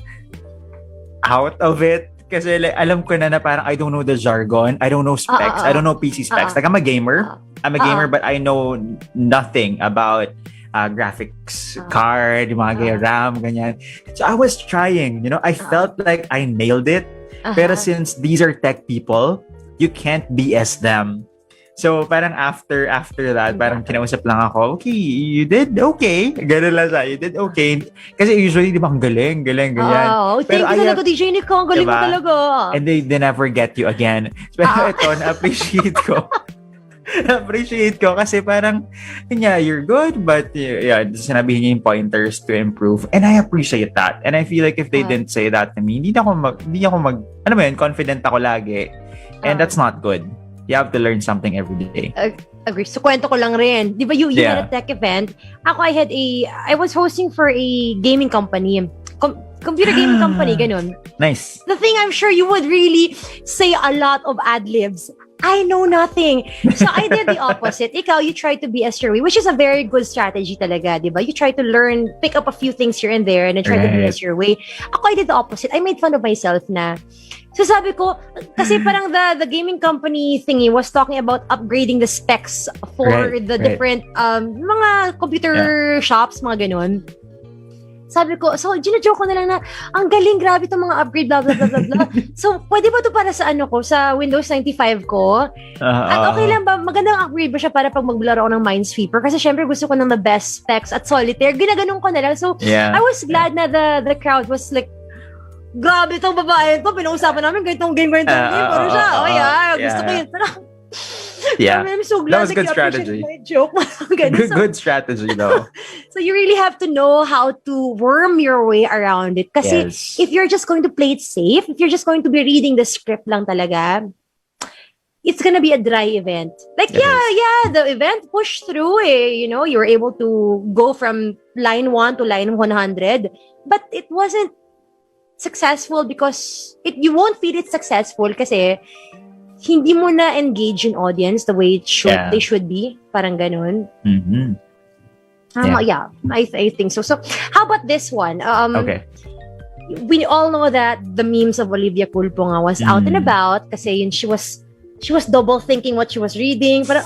out of it. Kasi like, alam ko na parang I don't know the jargon. I don't know specs. I don't know PC specs. Like, I'm a gamer. But I know nothing about graphics card, yung mga RAM, ganyan. So I was trying, I felt like I nailed it. Pero since these are tech people, you can't BS them. So parang after that, parang kinausap lang ako, okay, you did okay. Ganun lang siya, you did okay. Kasi usually, di ba, ang galing, ganyan. Thank you talaga, DJ Nick, ang galing mo talaga. And they never get you again. Pero ito, na-appreciate ko. Appreciate ko kasi parang you're good, but sinabihin niya yung pointers to improve, and I appreciate that. And I feel like if they didn't say that to me, hindi ako confident ako lagi, and that's not good. You have to learn something every day. Agree. So kwento ko lang rin, di ba, you had a tech event. Ako, I was hosting for a gaming company, computer gaming company, ganun. Nice. The thing, I'm sure you would really say a lot of adlibs. I know nothing. So I did the opposite. Ikaw, you try to be as your way, which is a very good strategy talaga, di ba? You try to learn, pick up a few things here and there, and then try to be as your way. Ako, I did the opposite. I made fun of myself na. So sabi ko, kasi parang the gaming company thingy was talking about upgrading the specs for the different mga computer shops, mga ganun. Sabi ko, so gina-joke ko na lang na, ang galing, grabe itong mga upgrade, blah, blah, blah, blah, blah. So, pwede ba ito para sa sa Windows 95 ko? At okay lang ba, magandang upgrade ba siya para pag maglaro ako ng Minesweeper? Kasi syempre gusto ko ng the best specs at solitaire. Ginaganon ko na lang. So, I was glad na the crowd was like, grabe itong babae ito, pinausapan namin, ganitong game. Pero siya, gusto ko yun. I'm so glad that was good strategy. Joke. Good strategy though. So you really have to know how to worm your way around it. Kasi if you're just going to play it safe, if you're just going to be reading the script lang talaga, it's gonna be a dry event. Like, the event pushed through. You were able to go from line 1 to line 100, but it wasn't successful because you won't feel it successful kasi hindi mo na engage in audience the way they should be. Parang ganun. Mm-hmm. I think so. So, how about this one? Okay. We all know that the memes of Olivia Culpo nga was out and about kasi yun, she was double thinking what she was reading. Pero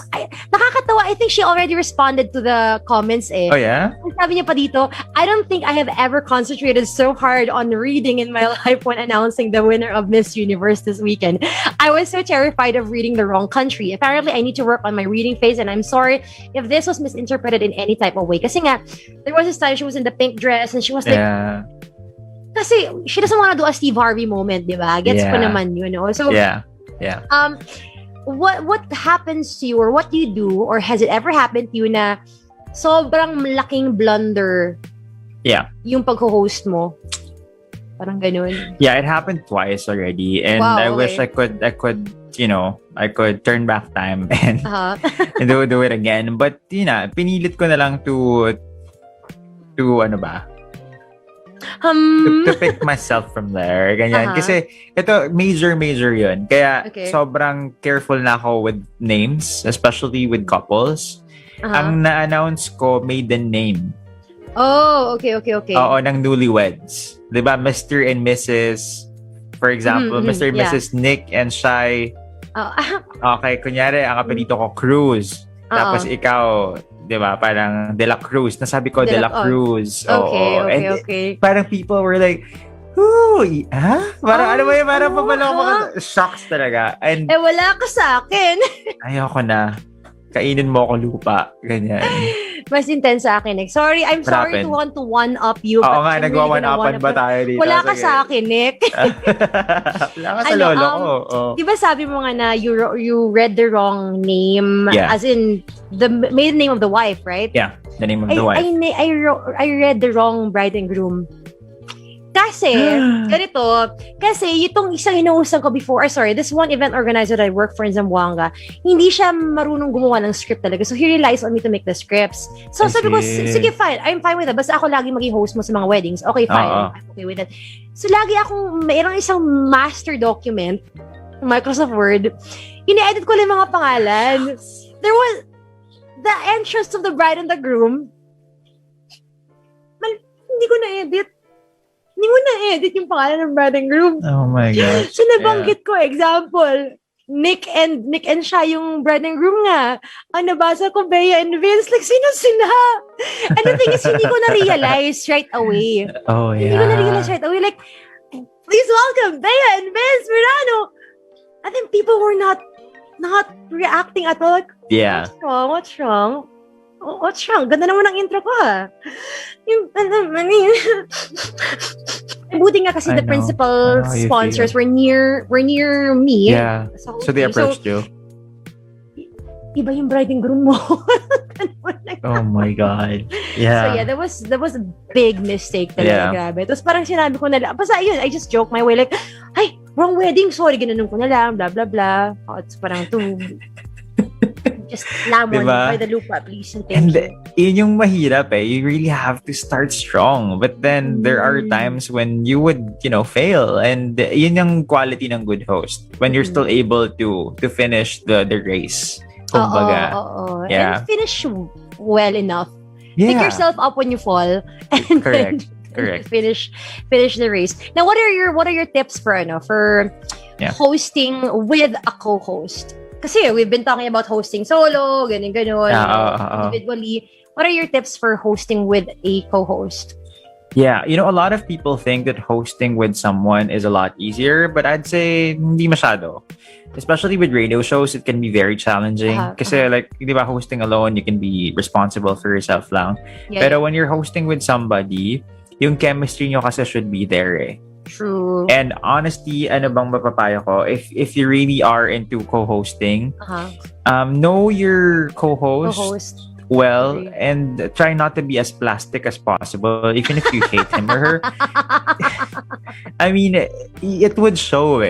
nakakatawa. I think she already responded to the comments Oh, yeah? Sabi niya pa dito, I don't think I have ever concentrated so hard on reading in my life when announcing the winner of Miss Universe this weekend. I was so terrified of reading the wrong country. Apparently, I need to work on my reading phase, and I'm sorry if this was misinterpreted in any type of way. Kasi nga, there was this time she was in the pink dress and she was like, kasi she doesn't want to do a Steve Harvey moment, di ba? Gets ko naman yun, So, what happens to you, or what do you do, or has it ever happened to you na sobrang malaking blunder yung pag-host mo? Parang ganun. Yeah, it happened twice already, and I wish I could turn back time and do it again. But pinilit ko na lang to ano ba? To pick myself from there. Ganyan. Kasi ito, major yun. Kaya sobrang careful na ako with names, especially with couples. Ang na-announce ko, maiden name. Oh, okay. Oo, ng newlyweds. Diba, Mr. and Mrs. For example, Mr. and Mrs. Nick and Shai. Okay, kunyari, ang apelyido ko, Cruz. Tapos ikaw, diba, parang De La Cruz. Nasabi ko, De La Cruz. Okay. Parang people were like, Parang ano ba yun? Parang papalo ako shocks talaga. And, wala ka sa akin. Ayoko na. Kainin mo ako lupa. Ganyan. Mas intense sa akin. Sorry, I'm sorry to want to one-up you. Oo nga, nagwa-one-upan ba tayo dito? Wala ka sa akin, Nick. Wala ka sa lolo ko. Di ba sabi mo nga na you read the wrong name, as in the maiden name of the wife, right? Yeah, the name of the wife. I read the wrong bride and groom. Kasi, itong isang hinuhusan ko before, this one event organizer that I work for in Zamboanga, hindi siya marunong gumawa ng script talaga. So, he relies on me to make the scripts. So, sabi ko, sige, fine. I'm fine with that. Basta ako lagi maging host mo sa mga weddings. Okay, fine. I'm okay with that. So, lagi akong, mayroong isang master document, Microsoft Word, ini-edit ko lang mga pangalan. There was, the entrance of the bride and the groom, hindi ko na-edit yung pangalan ng bride and groom. Oh my gosh. So, nabanggit ko, example, Nick and Shai yung bride and groom nga. Ang nabasa ko, Bea and Vince, like, sino sila? And the thing is, hindi ko na-realize right away. Oh, yeah. Hindi ko na-realize right away. Like, please welcome Bea and Vince Mirano. And then people were not reacting at all. Like, yeah. What's wrong? What's wrong? Ganda naman ang intro ko, ha? Buti nga kasi the principal sponsors were near me. Yeah. So they approached you. Iba yung bride and groom mo. Oh my God. Yeah. So yeah, that was a big mistake talaga. Grabe. Tapos parang sinabi ko na lang, basta yun, I just joke my way like, ay, wrong wedding, sorry, ginanon ko na lang, blah, blah, blah. It's parang just lamon by the lupa, please. And yun yung mahirap You really have to start strong. But then there are times when you would, fail. And yun yung quality ng good host. When you're still able to finish the race. Kumbaga. Yeah. And finish well enough. Yeah. Pick yourself up when you fall. And Correct. Finish the race. Now, what are your tips for hosting with a co-host? Kasi we've been talking about hosting solo, ganon, individually. What are your tips for hosting with a co-host? Yeah, a lot of people think that hosting with someone is a lot easier, but I'd say hindi masyado. Especially with radio shows, it can be very challenging. Kasi like, di ba, hosting alone, you can be responsible for yourself lang. Yeah. Pero when you're hosting with somebody, yung chemistry nyo kasi should be there True. And honestly, ano bang mapapayo ko? If you really are into co-hosting, know your co-host well, and try not to be as plastic as possible, even if you hate him or her. I mean, it would show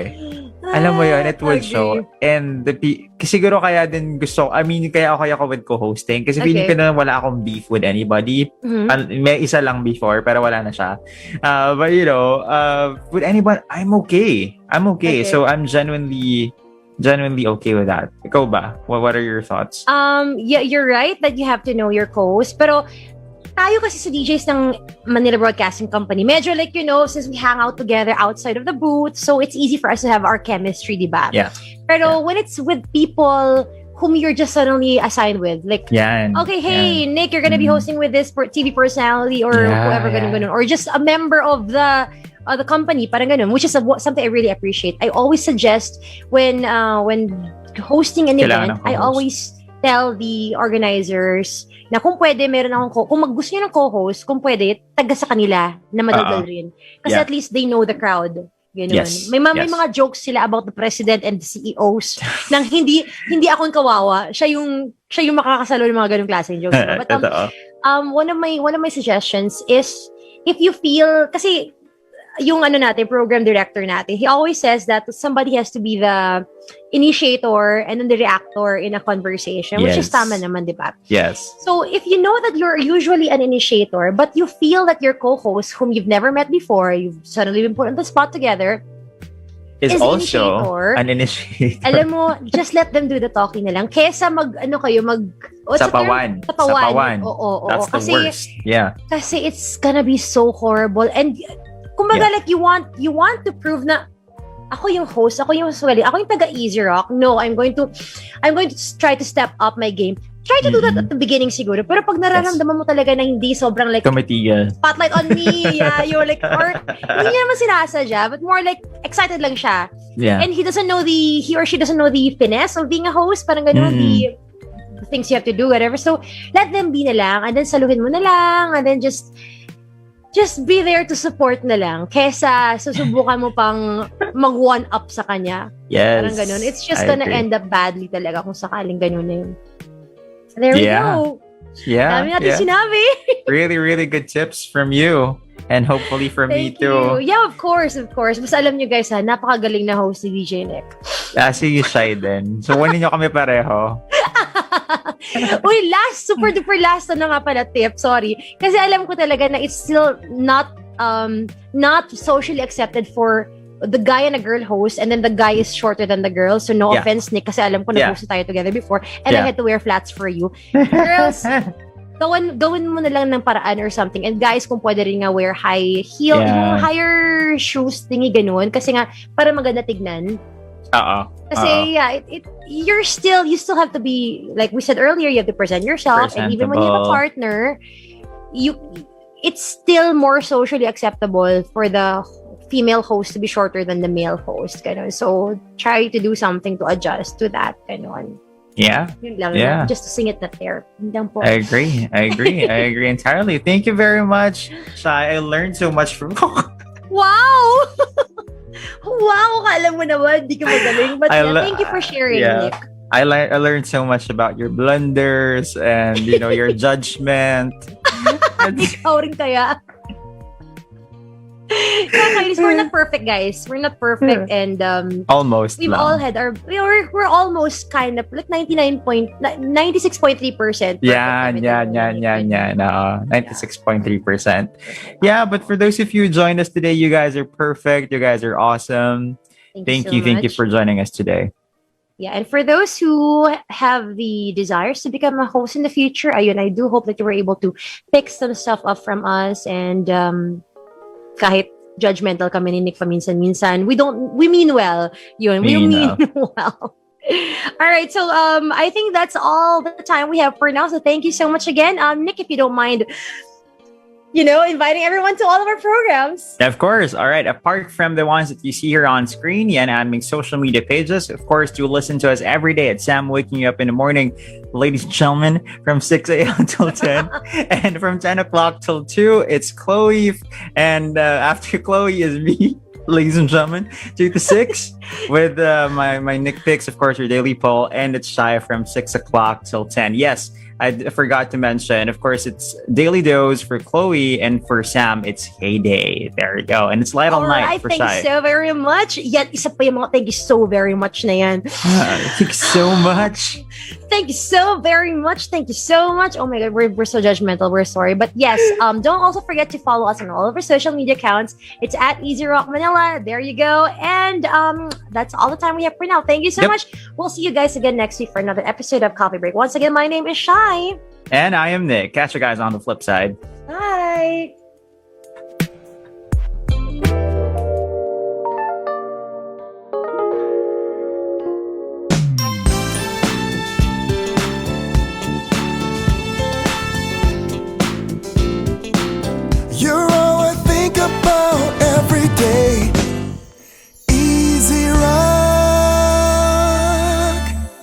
Alam mo yun, it would show. And siguro kaya din kaya ako with co-hosting. Kasi feeling ko na wala akong beef with anybody. May isa lang before, pero wala na siya. But with anyone, I'm okay. So I'm genuinely okay with that. Ikaw ba? What are your thoughts? Yeah, you're right that you have to know your co-host. Pero tayo kasi sa DJs ng Manila Broadcasting Company, medyo like, since we hang out together outside of the booth, so it's easy for us to have our chemistry, diba? Yeah. Pero when it's with people whom you're just suddenly assigned with, like, okay, hey, Nick, you're gonna be hosting with this TV personality or whoever, ganun, or just a member of the company, parang ganun, which is something I really appreciate. I always suggest when hosting an event, I always tell the organizers na kung pwede, kung gusto niyo ng co-host, kung pwede, taga sa kanila na madaldal rin. Kasi at least they know the crowd. Ganun. Yes. May mga jokes sila about the president and the CEOs nang hindi ako yung kawawa. Siya yung makakasalo ng mga ganung klaseng jokes. But one of my suggestions is if you feel, kasi yung program director natin, he always says that somebody has to be the initiator and then the reactor in a conversation, which is tama naman, di ba? Yes. So if you know that you're usually an initiator, but you feel that your co-host, whom you've never met before, you've suddenly been put on the spot together, is also an initiator. Alam mo, just let them do the talking na lang. Kesa sapawan. Oo. That's the worst. Yeah. Kasi it's gonna be so horrible. And kumbaga, like, you want to prove na ako yung host, ako yung taga-Easy Rock. No, I'm going to try to step up my game. Try to do that at the beginning siguro. Pero pag nararamdaman mo talaga na hindi sobrang like spotlight on me, you're like, or hindi niya naman sinasadya, but more like excited lang siya. Yeah. And he or she doesn't know the finesse of being a host, parang gano'n, the things you have to do, whatever. So let them be na lang, and then saluhin mo na lang, and then just be there to support na lang. Kesa susubukan mo pang mag-one up sa kanya. Yes. Parang ganun. It's just gonna end up badly talaga kung sakaling ganun na yun. There we go. Yeah. Dami natin sinabi. Really, really good tips from you. And hopefully from me Thank too. you. Yeah, of course. Basta alam nyo guys napakagaling na host ni DJ Nick. Sige, Shai din. So, wala nyo kami pareho. Uy, super duper last na nga pala tip. Sorry. Kasi alam ko talaga na it's still not socially accepted for the guy and a girl host, and then the guy is shorter than the girl. So no offense, Nick, kasi alam ko nag-host tayo together before and I had to wear flats for you. Girls, gawin mo na lang ng paraan or something. And guys, kung pwede rin nga wear high heel, yung higher shoes, tingi ganun. Kasi nga, para maganda tignan. Kasi you still have to be, like we said earlier, you have to present yourself. And even when you have a partner, it's still more socially acceptable for the female host to be shorter than the male host. Ganun. So, try to do something to adjust to that. Ganun. Yeah. Yun lang, just to sing it not there. I agree entirely. Thank you very much, Shai. I learned so much from Wow! Wow! Kala mo naman, di ka magaling. But thank you for sharing, Nick. I learned so much about your blunders and, your judgment. Ikaw rin kaya. We're not perfect, guys. We're not perfect, and almost. We've all had we're almost kind of like 96.3%. Yeah. 96.3%. Yeah, but for those of you who joined us today, you guys are perfect. You guys are awesome. Thank you for joining us today. Yeah, and for those who have the desires to become a host in the future, ayun, I do hope that you were able to pick some stuff up from us, and kahit judgmental kami ni Nick paminsan-minsan, we mean well. Yun, we mean well. All right, so I think that's all the time we have for now. So thank you so much again, Nick. If you don't mind, inviting everyone to all of our programs. Of course. All right. Apart from the ones that you see here on screen, yan aming social media pages, of course, do listen to us every day at Sam Waking You Up in the Morning, ladies and gentlemen, from 6 a.m. till 10. And from 10 o'clock till 2, it's Chloe. And after Chloe is me, ladies and gentlemen, 2 to 6 with my Nick picks, of course, your daily poll. And it's Shai from 6 o'clock till 10. Yes. I forgot to mention, of course, it's Daily Dose for Chloe, and for Sam, it's Heyday. There you go. And it's Light All Night for Shai. Thank you so very much. Yan, isa pa yung mga thank you so very much na yan. Thank you so much. Thank you so very much. Thank you so much. Oh my God, we're so judgmental. We're sorry. But yes, don't also forget to follow us on all of our social media accounts. It's at Rock Manila. There you go. And that's all the time we have for now. Thank you so much. We'll see you guys again next week for another episode of Coffee Break. Once again, my name is Shai. And I am Nick. Catch you guys on the flip side. Bye.